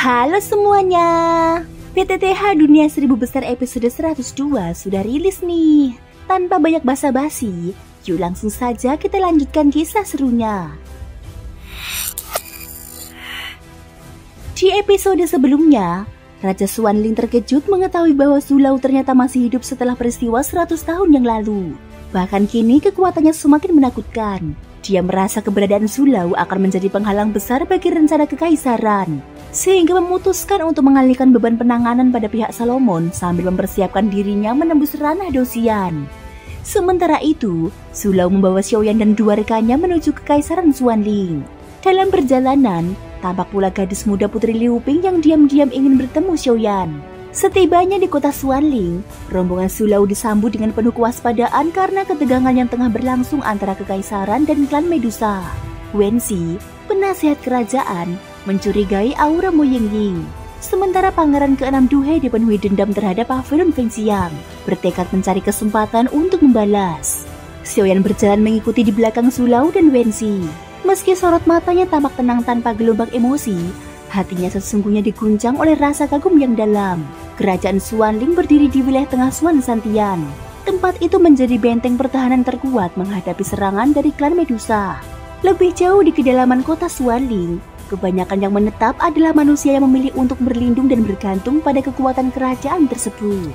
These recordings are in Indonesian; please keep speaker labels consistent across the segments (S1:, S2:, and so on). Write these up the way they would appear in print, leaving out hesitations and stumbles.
S1: Halo semuanya, PTTH Dunia 1000 Besar episode 102 sudah rilis nih. Tanpa banyak basa-basi, yuk langsung saja kita lanjutkan kisah serunya. Di episode sebelumnya, Raja Xuanling terkejut mengetahui bahwa Zulau ternyata masih hidup setelah peristiwa 100 tahun yang lalu. Bahkan kini kekuatannya semakin menakutkan. Dia merasa keberadaan Zulau akan menjadi penghalang besar bagi rencana kekaisaran, sehingga memutuskan untuk mengalihkan beban penanganan pada pihak Salomon sambil mempersiapkan dirinya menembus ranah Dosian. Sementara itu, Zulau membawa Xiaoyan dan dua rekannya menuju kekaisaran Xuanling. Dalam perjalanan, tampak pula gadis muda Putri Liu Ping yang diam-diam ingin bertemu Xiaoyan. Setibanya di kota Xuanling, rombongan Zulau disambut dengan penuh kewaspadaan karena ketegangan yang tengah berlangsung antara kekaisaran dan klan Medusa. Wenxi, penasihat kerajaan, mencurigai aura Mo Yingying. Sementara Pangeran ke-6 Duhe dipenuhi dendam terhadap pavilion Fengxiang, bertekad mencari kesempatan untuk membalas. Xiaoyan berjalan mengikuti di belakang Zulau dan Wenxi. Meski sorot matanya tampak tenang tanpa gelombang emosi, hatinya sesungguhnya diguncang oleh rasa kagum yang dalam. Kerajaan Xuanling berdiri di wilayah tengah Xuan Santian. Tempat itu menjadi benteng pertahanan terkuat menghadapi serangan dari klan Medusa. Lebih jauh di kedalaman kota Xuanling, kebanyakan yang menetap adalah manusia yang memilih untuk berlindung dan bergantung pada kekuatan kerajaan tersebut.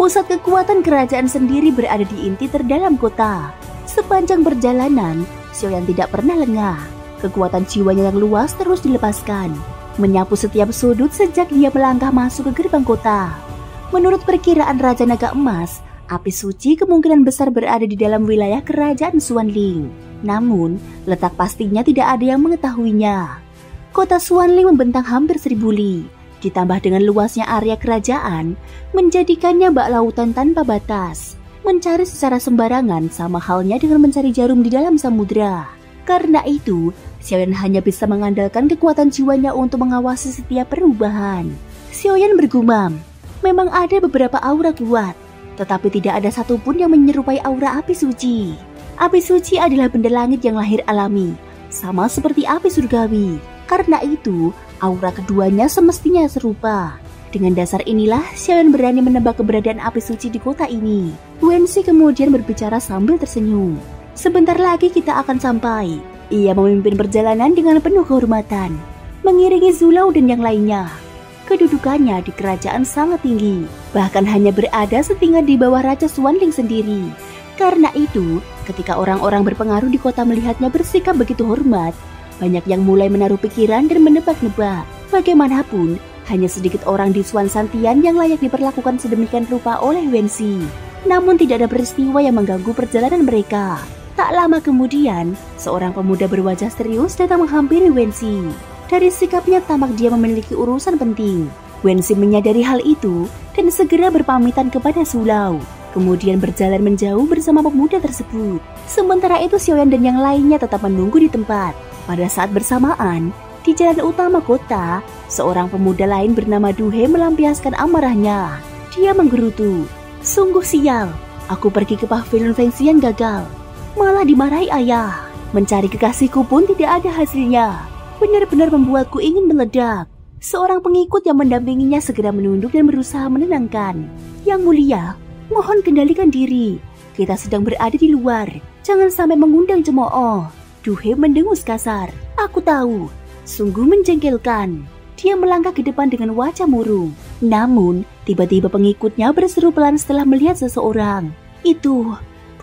S1: Pusat kekuatan kerajaan sendiri berada di inti terdalam kota. Sepanjang perjalanan, Xiaoyan tidak pernah lengah. Kekuatan jiwanya yang luas terus dilepaskan, menyapu setiap sudut sejak dia melangkah masuk ke gerbang kota. Menurut perkiraan Raja Naga Emas, api suci kemungkinan besar berada di dalam wilayah kerajaan Xuanling. Namun, letak pastinya tidak ada yang mengetahuinya. Kota Xuanling membentang hampir 1000 li, ditambah dengan luasnya area kerajaan, menjadikannya bak lautan tanpa batas. Mencari secara sembarangan sama halnya dengan mencari jarum di dalam samudera. Karena itu, Xiaoyan hanya bisa mengandalkan kekuatan jiwanya untuk mengawasi setiap perubahan. Xiaoyan bergumam, memang ada beberapa aura kuat, tetapi tidak ada satupun yang menyerupai aura api suci. Api suci adalah benda langit yang lahir alami, sama seperti api surgawi. Karena itu, aura keduanya semestinya serupa. Dengan dasar inilah, Xiaoyan berani menebak keberadaan api suci di kota ini. Wenxi kemudian berbicara sambil tersenyum. Sebentar lagi kita akan sampai. Ia memimpin perjalanan dengan penuh kehormatan, mengiringi Zulau dan yang lainnya. Kedudukannya di kerajaan sangat tinggi, bahkan hanya berada setingkat di bawah Raja Xuanling sendiri. Karena itu, ketika orang-orang berpengaruh di kota melihatnya bersikap begitu hormat, banyak yang mulai menaruh pikiran dan menebak-nebak. Bagaimanapun, hanya sedikit orang di Xuan Santian yang layak diperlakukan sedemikian rupa oleh Wenxi. Namun tidak ada peristiwa yang mengganggu perjalanan mereka. Tak lama kemudian, seorang pemuda berwajah serius datang menghampiri Wenxi. Dari sikapnya tampak dia memiliki urusan penting. Wenxi menyadari hal itu dan segera berpamitan kepada Zulau, kemudian berjalan menjauh bersama pemuda tersebut. Sementara itu Xiaoyan dan yang lainnya tetap menunggu di tempat. Pada saat bersamaan, di jalan utama kota, seorang pemuda lain bernama Duhe melampiaskan amarahnya. Dia menggerutu, "Sungguh sial, aku pergi ke pavilion Fengxiang gagal. Malah dimarahi ayah. Mencari kekasihku pun tidak ada hasilnya. Benar-benar membuatku ingin meledak." Seorang pengikut yang mendampinginya segera menunduk dan berusaha menenangkan. "Yang mulia, mohon kendalikan diri. Kita sedang berada di luar. Jangan sampai mengundang cemooh." Duhe mendengus kasar. "Aku tahu." Sungguh menjengkelkan. Dia melangkah ke depan dengan wajah murung. Namun, tiba-tiba pengikutnya berseru pelan setelah melihat seseorang. "Itu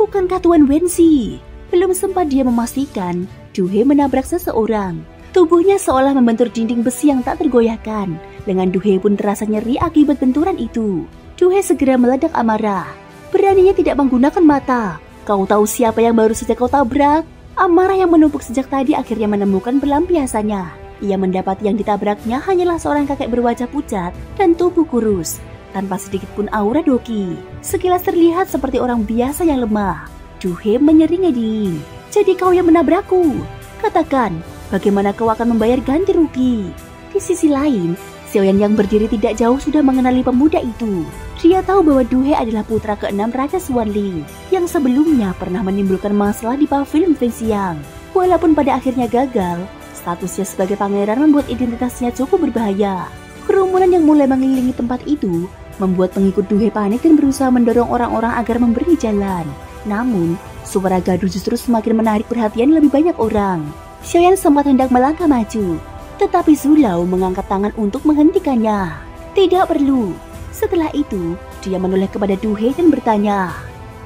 S1: bukankah Tuan Wenxi?" Belum sempat dia memastikan, Duhe menabrak seseorang. Tubuhnya seolah membentur dinding besi yang tak tergoyahkan. Lengan Duhe pun terasa nyeri akibat benturan itu. Duhe segera meledak amarah. Beraninya tidak menggunakan mata. "Kau tahu siapa yang baru saja kau tabrak?" Amarah yang menumpuk sejak tadi akhirnya menemukan pelampiasannya. Ia mendapati yang ditabraknya hanyalah seorang kakek berwajah pucat dan tubuh kurus, tanpa sedikit pun aura doki. Sekilas terlihat seperti orang biasa yang lemah. Duhe menyeringai dingin. "Jadi kau yang menabrakku? Katakan, bagaimana kau akan membayar ganti rugi?" Di sisi lain, Xiaoyan yang berdiri tidak jauh sudah mengenali pemuda itu. Dia tahu bahwa Duhe adalah putra ke-6 Raja Xuanling yang sebelumnya pernah menimbulkan masalah di pavilion Fengxiang. Walaupun pada akhirnya gagal, statusnya sebagai pangeran membuat identitasnya cukup berbahaya. Kerumunan yang mulai mengelilingi tempat itu membuat pengikut Duhe panik dan berusaha mendorong orang-orang agar memberi jalan. Namun, suara gaduh justru semakin menarik perhatian lebih banyak orang. Xiaoyan sempat hendak melangkah maju, tetapi Zulau mengangkat tangan untuk menghentikannya. Tidak perlu. Setelah itu, dia menoleh kepada Duhe dan bertanya,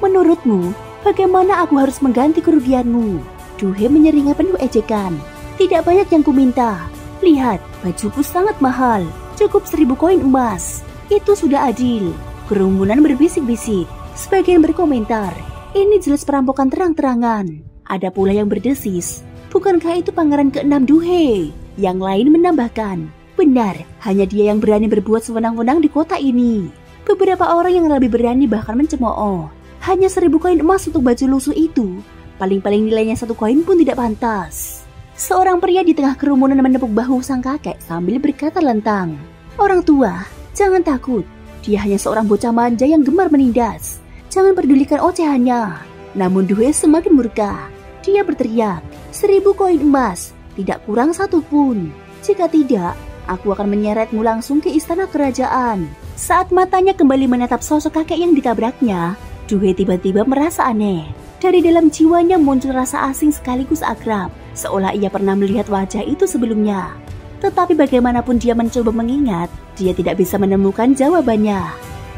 S1: "Menurutmu, bagaimana aku harus mengganti kerugianmu?" Duhe menyeringai penuh ejekan. "Tidak banyak yang kuminta. Lihat, bajuku sangat mahal. Cukup 1000 koin emas. Itu sudah adil." Kerumunan berbisik-bisik. Sebagian berkomentar, "Ini jelas perampokan terang-terangan." Ada pula yang berdesis, "Bukankah itu pangeran ke-6 Duhe?" Yang lain menambahkan, "Benar, hanya dia yang berani berbuat sewenang-wenang di kota ini." Beberapa orang yang lebih berani bahkan mencemooh, "Hanya 1000 koin emas untuk baju lusuh itu. Paling-paling nilainya 1 koin pun tidak pantas." Seorang pria di tengah kerumunan menepuk bahu sang kakek sambil berkata lantang, "Orang tua, jangan takut. Dia hanya seorang bocah manja yang gemar menindas. Jangan pedulikan ocehannya." Namun Duhe semakin murka. Dia berteriak, 1000 koin emas, tidak kurang 1 pun. Jika tidak, aku akan menyeretmu langsung ke istana kerajaan. Saat matanya kembali menatap sosok kakek yang ditabraknya, Duhe tiba-tiba merasa aneh. Dari dalam jiwanya muncul rasa asing sekaligus akrab, seolah ia pernah melihat wajah itu sebelumnya. Tetapi bagaimanapun dia mencoba mengingat, dia tidak bisa menemukan jawabannya.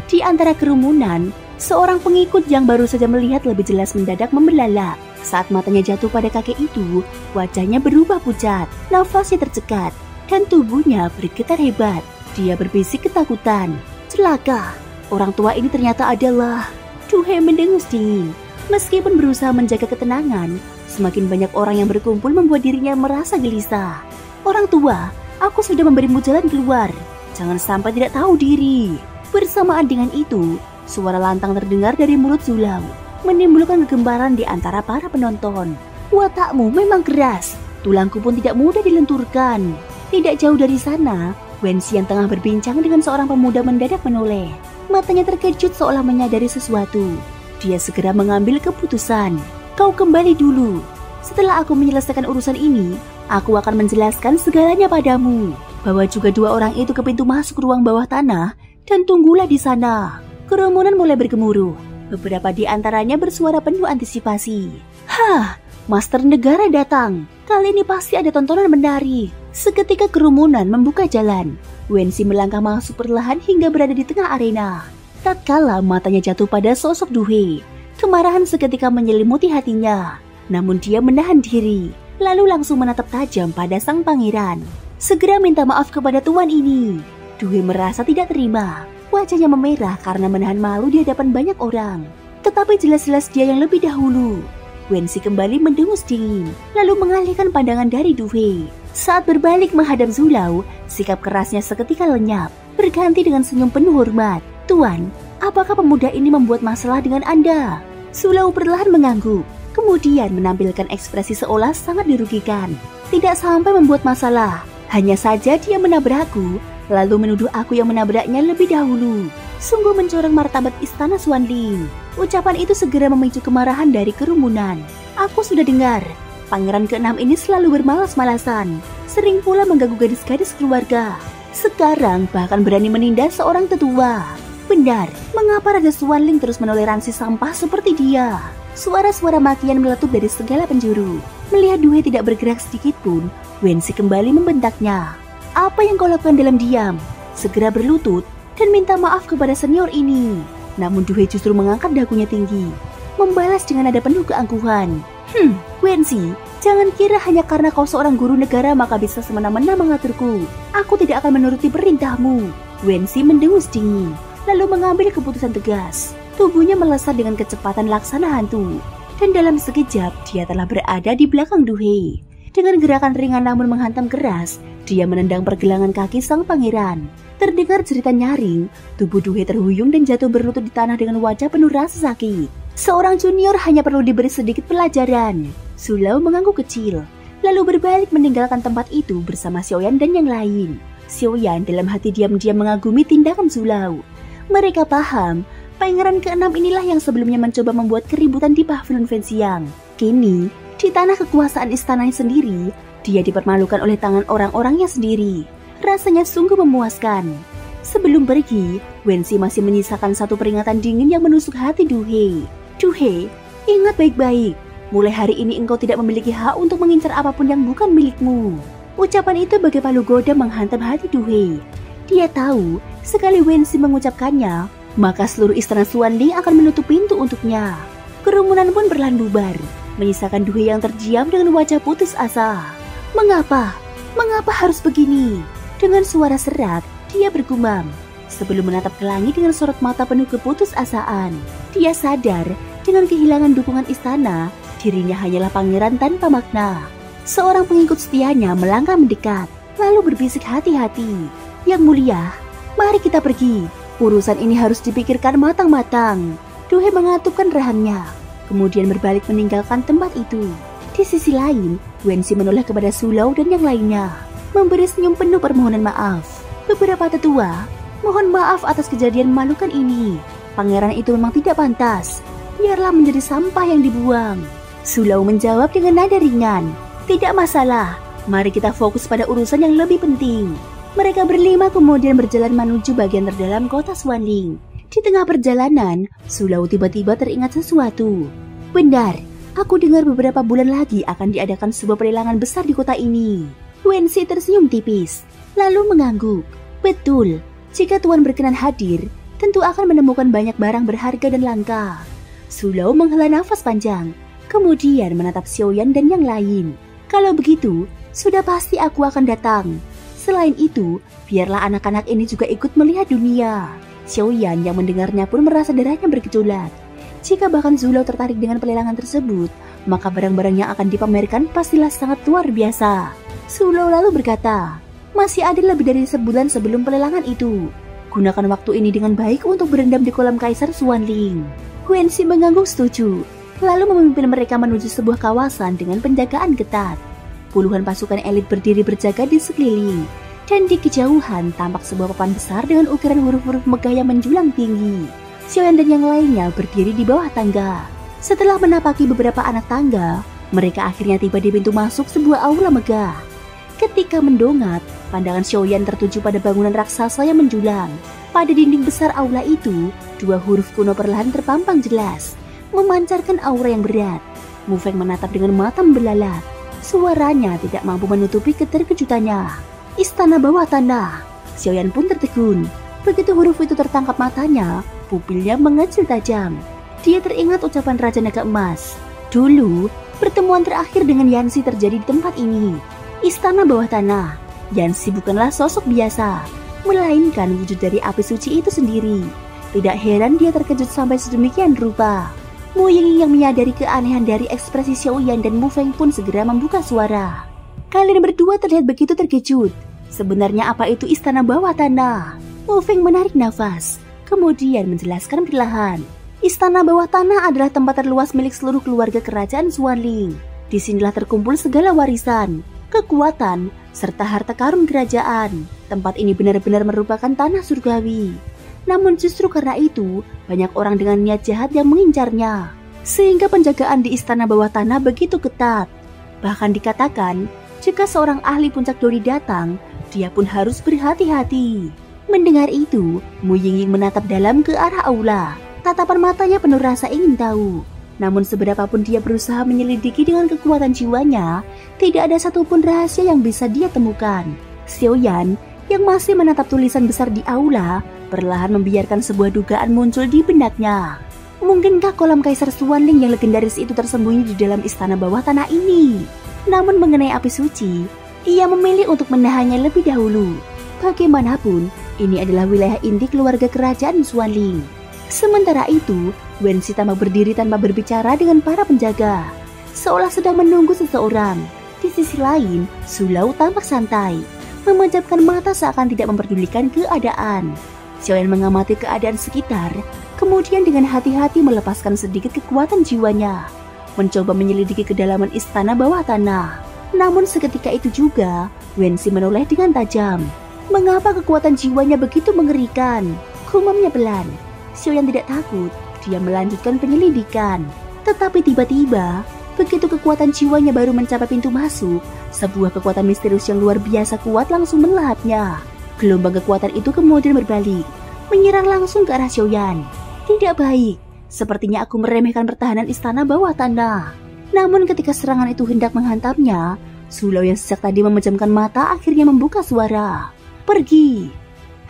S1: Di antara kerumunan, seorang pengikut yang baru saja melihat lebih jelas mendadak membelalak. Saat matanya jatuh pada kakek itu, wajahnya berubah pucat, nafasnya tercekat, dan tubuhnya bergetar hebat. Dia berbisik ketakutan. Celaka, orang tua ini ternyata adalah... Duhe mendengus dingin. Meskipun berusaha menjaga ketenangan, semakin banyak orang yang berkumpul membuat dirinya merasa gelisah. "Orang tua, aku sudah memberimu jalan keluar. Jangan sampai tidak tahu diri." Bersamaan dengan itu, suara lantang terdengar dari mulut Zulau, menimbulkan kegemparan di antara para penonton. "Watakmu memang keras. Tulangku pun tidak mudah dilenturkan." Tidak jauh dari sana, Wenxi yang tengah berbincang dengan seorang pemuda mendadak menoleh. Matanya terkejut seolah menyadari sesuatu. Dia segera mengambil keputusan. "Kau kembali dulu. Setelah aku menyelesaikan urusan ini, aku akan menjelaskan segalanya padamu. Bawa juga 2 orang itu ke pintu masuk ruang bawah tanah dan tunggulah di sana." Kerumunan mulai bergemuruh. Beberapa di antaranya bersuara penuh antisipasi. "Hah, Master Negara datang. Kali ini pasti ada tontonan menarik." Seketika kerumunan membuka jalan. Wenxi melangkah masuk perlahan hingga berada di tengah arena. Tatkala matanya jatuh pada sosok Duhe, kemarahan seketika menyelimuti hatinya. Namun dia menahan diri, lalu langsung menatap tajam pada sang pangeran. "Segera minta maaf kepada tuan ini." Duhe merasa tidak terima. Wajahnya memerah karena menahan malu di hadapan banyak orang. Tetapi jelas-jelas dia yang lebih dahulu. Wenxi kembali mendengus dingin, lalu mengalihkan pandangan dari Duhe. Saat berbalik menghadap Zulau, sikap kerasnya seketika lenyap, berganti dengan senyum penuh hormat. "Tuan, apakah pemuda ini membuat masalah dengan Anda?" Zulau perlahan mengangguk, kemudian menampilkan ekspresi seolah sangat dirugikan. "Tidak sampai membuat masalah, hanya saja dia menabrakku, lalu menuduh aku yang menabraknya lebih dahulu. Sungguh mencoreng martabat istana Xuanling." Ucapan itu segera memicu kemarahan dari kerumunan. "Aku sudah dengar, Pangeran ke-6 ini selalu bermalas-malasan, sering pula mengganggu gadis-gadis keluarga. Sekarang bahkan berani menindas seorang tetua. Benar, mengapa Raja Xuanling terus menoleransi sampah seperti dia?" Suara-suara makian meletup dari segala penjuru. Melihat Duhe tidak bergerak sedikit pun, Wenxi kembali membentaknya. "Apa yang kau lakukan dalam diam? Segera berlutut dan minta maaf kepada senior ini." Namun Duhe justru mengangkat dagunya tinggi, membalas dengan nada penuh keangkuhan. Wenxi, jangan kira hanya karena kau seorang guru negara maka bisa semena-mena mengaturku. Aku tidak akan menuruti perintahmu." Wenxi mendengus dingin, lalu mengambil keputusan tegas. Tubuhnya melesat dengan kecepatan laksana hantu, dan dalam sekejap dia telah berada di belakang Duhe. Dengan gerakan ringan namun menghantam keras, dia menendang pergelangan kaki sang pangeran. Terdengar jeritan nyaring, tubuh Duhe terhuyung dan jatuh berlutut di tanah dengan wajah penuh rasa sakit. Seorang junior hanya perlu diberi sedikit pelajaran. Zulau mengangguk kecil, lalu berbalik meninggalkan tempat itu bersama Xiaoyan dan yang lain. Xiaoyan dalam hati diam-diam mengagumi tindakan Zulau. Mereka paham, Pangeran ke-6 inilah yang sebelumnya mencoba membuat keributan di Pavilion Fengxiang. Kini, di tanah kekuasaan istananya sendiri, dia dipermalukan oleh tangan orang-orangnya sendiri. Rasanya sungguh memuaskan. Sebelum pergi, Wensi masih menyisakan satu peringatan dingin yang menusuk hati Duhe. Duhe, ingat baik-baik. Mulai hari ini engkau tidak memiliki hak untuk mengincar apapun yang bukan milikmu. Ucapan itu bagai palu godam menghantam hati Duhe. Dia tahu, sekali Wensi mengucapkannya, maka seluruh istana Xuanling akan menutup pintu untuknya. Kerumunan pun perlahan bubar, menyisakan Duhe yang terdiam dengan wajah putus asa. Mengapa? Mengapa harus begini? Dengan suara serak, dia bergumam. Sebelum menatap ke langit dengan sorot mata penuh keputusasaan, dia sadar dengan kehilangan dukungan istana, dirinya hanyalah pangeran tanpa makna. Seorang pengikut setianya melangkah mendekat, lalu berbisik hati-hati. Yang mulia, mari kita pergi. Urusan ini harus dipikirkan matang-matang. Duhe mengatupkan rahangnya, kemudian berbalik meninggalkan tempat itu. Di sisi lain, Wensi menoleh kepada Sulau dan yang lainnya, memberi senyum penuh permohonan maaf. Beberapa tetua, mohon maaf atas kejadian memalukan ini. Pangeran itu memang tidak pantas. Biarlah menjadi sampah yang dibuang. Sulau menjawab dengan nada ringan. Tidak masalah, mari kita fokus pada urusan yang lebih penting. Mereka berlima kemudian berjalan menuju bagian terdalam kota Xuanling. Di tengah perjalanan, Sulau tiba-tiba teringat sesuatu. Benar, aku dengar beberapa bulan lagi akan diadakan sebuah pelelangan besar di kota ini. Wensi tersenyum tipis, lalu mengangguk. Betul, jika Tuan berkenan hadir, tentu akan menemukan banyak barang berharga dan langka. Sulau menghela nafas panjang, kemudian menatap Xiaoyan dan yang lain. Kalau begitu, sudah pasti aku akan datang. Selain itu, biarlah anak-anak ini juga ikut melihat dunia. Xiaoyan yang mendengarnya pun merasa darahnya bergejolak. Jika bahkan Sulau tertarik dengan pelelangan tersebut, maka barang-barang yang akan dipamerkan pastilah sangat luar biasa. Sulau lalu berkata, masih ada lebih dari sebulan sebelum pelelangan itu. Gunakan waktu ini dengan baik untuk berendam di kolam Kaisar Xuanling. Wensi mengangguk setuju, lalu memimpin mereka menuju sebuah kawasan dengan penjagaan ketat. Puluhan pasukan elit berdiri berjaga di sekeliling, dan di kejauhan tampak sebuah papan besar dengan ukiran huruf-huruf megah yang menjulang tinggi. Xiaoyan dan yang lainnya berdiri di bawah tangga. Setelah menapaki beberapa anak tangga, mereka akhirnya tiba di pintu masuk sebuah aula megah. Ketika mendongak, pandangan Xiaoyan tertuju pada bangunan raksasa yang menjulang. Pada dinding besar aula itu, dua huruf kuno perlahan terpampang jelas, memancarkan aura yang berat. Mu Feng menatap dengan mata membelalak. Suaranya tidak mampu menutupi keterkejutannya. Istana bawah tanah. Xiaoyan pun tertegun. Begitu huruf itu tertangkap matanya, pupilnya mengecil tajam. Dia teringat ucapan Raja Naga Emas. Dulu, pertemuan terakhir dengan Yanxi terjadi di tempat ini. Istana bawah tanah. Yanxi bukanlah sosok biasa, melainkan wujud dari api suci itu sendiri. Tidak heran dia terkejut sampai sedemikian rupa. Mu Ying yang menyadari keanehan dari ekspresi Xiaoyan dan Mu Feng pun segera membuka suara. Kalian berdua terlihat begitu terkejut. Sebenarnya apa itu istana bawah tanah? Mu Feng menarik nafas, kemudian menjelaskan perlahan. Istana bawah tanah adalah tempat terluas milik seluruh keluarga kerajaan Xuanling. Disinilah terkumpul segala warisan, kekuatan, serta harta karun kerajaan. Tempat ini benar-benar merupakan tanah surgawi. Namun justru karena itu, banyak orang dengan niat jahat yang mengincarnya. Sehingga penjagaan di istana bawah tanah begitu ketat. Bahkan dikatakan, jika seorang ahli puncak dori datang, dia pun harus berhati-hati. Mendengar itu, Mu Ying menatap dalam ke arah aula. Tatapan matanya penuh rasa ingin tahu. Namun seberapapun dia berusaha menyelidiki dengan kekuatan jiwanya, tidak ada satupun rahasia yang bisa dia temukan. Xiaoyan yang masih menatap tulisan besar di aula, perlahan membiarkan sebuah dugaan muncul di benaknya. Mungkinkah kolam Kaisar Xuanling yang legendaris itu tersembunyi di dalam istana bawah tanah ini? Namun mengenai api suci, ia memilih untuk menahannya lebih dahulu. Bagaimanapun, ini adalah wilayah inti keluarga kerajaan Xuanling. Sementara itu, Wensi tampak berdiri tanpa berbicara dengan para penjaga, seolah sedang menunggu seseorang. Di sisi lain, Sulau tampak santai, memejamkan mata seakan tidak memperdulikan keadaan. Xiaoyan mengamati keadaan sekitar, kemudian dengan hati-hati melepaskan sedikit kekuatan jiwanya, mencoba menyelidiki kedalaman istana bawah tanah. Namun seketika itu juga, Wensi menoleh dengan tajam. Mengapa kekuatan jiwanya begitu mengerikan? Gumamnya pelan. Xiaoyan tidak takut, dia melanjutkan penyelidikan. Tetapi tiba-tiba, Begitu kekuatan jiwanya baru mencapai pintu masuk, sebuah kekuatan misterius yang luar biasa kuat langsung melahapnya. Gelombang kekuatan itu kemudian berbalik, menyerang langsung ke arah Xiaoyan. Tidak baik, sepertinya aku meremehkan pertahanan istana bawah tanah. Namun ketika serangan itu hendak menghantamnya, Zulau yang sejak tadi memejamkan mata akhirnya membuka suara. Pergi.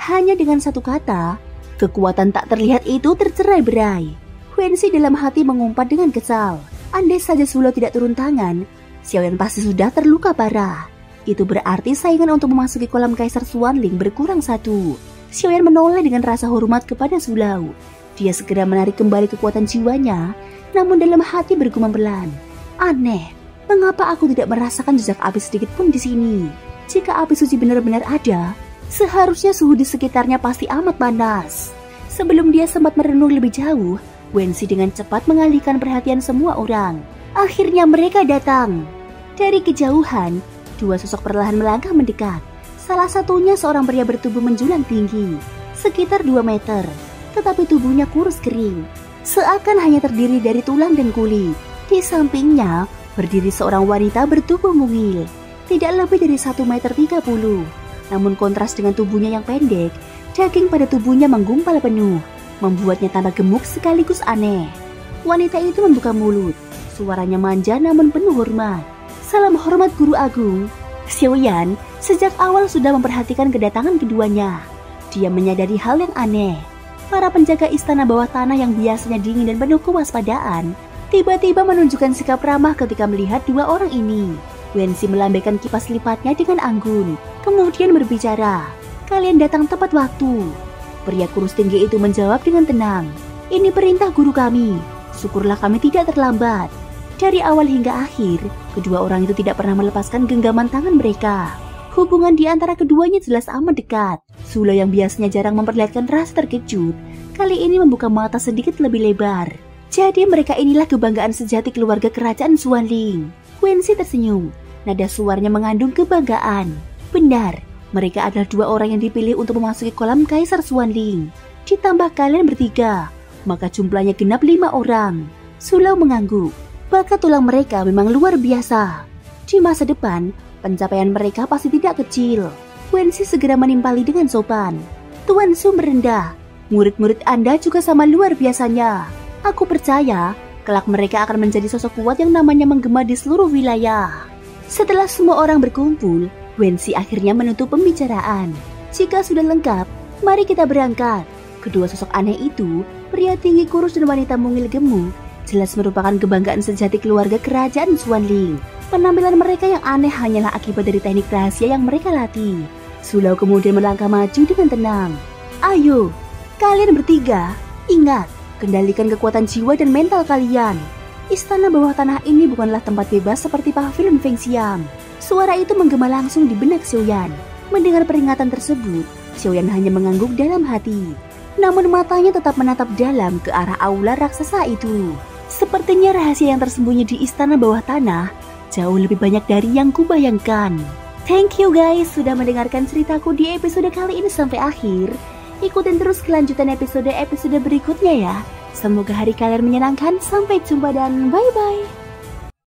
S1: Hanya dengan satu kata, kekuatan tak terlihat itu tercerai-berai. Wensi dalam hati mengumpat dengan kesal. Andai saja Zulau tidak turun tangan, Xiaoyan pasti sudah terluka parah. Itu berarti saingan untuk memasuki kolam Kaisar Xuanling berkurang satu. Xiaoyan menoleh dengan rasa hormat kepada Zulau. Dia segera menarik kembali kekuatan jiwanya, namun dalam hati bergumam pelan. Aneh, mengapa aku tidak merasakan jejak api sedikit pun di sini? Jika api suci benar-benar ada, seharusnya suhu di sekitarnya pasti amat panas. Sebelum dia sempat merenung lebih jauh, Wensi dengan cepat mengalihkan perhatian semua orang. Akhirnya mereka datang. Dari kejauhan, dua sosok perlahan melangkah mendekat. Salah satunya seorang pria bertubuh menjulang tinggi, sekitar 2 meter, tetapi tubuhnya kurus kering, seakan hanya terdiri dari tulang dan kulit. Di sampingnya berdiri seorang wanita bertubuh mungil, tidak lebih dari 1,30 meter. Namun kontras dengan tubuhnya yang pendek, daging pada tubuhnya menggumpal penuh, membuatnya tambah gemuk sekaligus aneh. Wanita itu membuka mulut, suaranya manja namun penuh hormat. Salam hormat Guru Agung. Xiaoyan sejak awal sudah memperhatikan kedatangan keduanya. Dia menyadari hal yang aneh. Para penjaga istana bawah tanah yang biasanya dingin dan penuh kewaspadaan, tiba-tiba menunjukkan sikap ramah ketika melihat dua orang ini. Wensi melambaikan kipas lipatnya dengan anggun, kemudian berbicara. Kalian datang tepat waktu. Pria kurus tinggi itu menjawab dengan tenang. Ini perintah guru kami. Syukurlah kami tidak terlambat. Dari awal hingga akhir, kedua orang itu tidak pernah melepaskan genggaman tangan mereka. Hubungan di antara keduanya jelas amat dekat. Zulau yang biasanya jarang memperlihatkan rasa terkejut, kali ini membuka mata sedikit lebih lebar. Jadi mereka inilah kebanggaan sejati keluarga kerajaan Xuanling. Wensi tersenyum, nada suaranya mengandung kebanggaan. Benar, mereka adalah dua orang yang dipilih untuk memasuki kolam Kaisar Xuanling. Ditambah kalian bertiga, maka jumlahnya genap 5 orang. Zulau mengangguk, bakat tulang mereka memang luar biasa. Di masa depan, pencapaian mereka pasti tidak kecil. Wensi segera menimpali dengan sopan. Tuan Su merendah, murid-murid Anda juga sama luar biasanya. Aku percaya, kelak mereka akan menjadi sosok kuat yang namanya menggema di seluruh wilayah. Setelah semua orang berkumpul, Wensi akhirnya menutup pembicaraan. Jika sudah lengkap, mari kita berangkat. Kedua sosok aneh itu, pria tinggi kurus dan wanita mungil gemuk, jelas merupakan kebanggaan sejati keluarga kerajaan Xuanling. Penampilan mereka yang aneh hanyalah akibat dari teknik rahasia yang mereka latih. Zulau kemudian melangkah maju dengan tenang. Ayo, kalian bertiga, ingat, kendalikan kekuatan jiwa dan mental kalian. Istana bawah tanah ini bukanlah tempat bebas seperti pavilion Fengxiang. Suara itu menggema langsung di benak Xiaoyan. Mendengar peringatan tersebut, Xiaoyan hanya mengangguk dalam hati. Namun matanya tetap menatap dalam ke arah aula raksasa itu. Sepertinya rahasia yang tersembunyi di istana bawah tanah jauh lebih banyak dari yang kubayangkan. Thank you guys sudah mendengarkan ceritaku di episode kali ini sampai akhir. Ikutin terus kelanjutan episode berikutnya ya. Semoga hari kalian menyenangkan. Sampai jumpa dan bye-bye.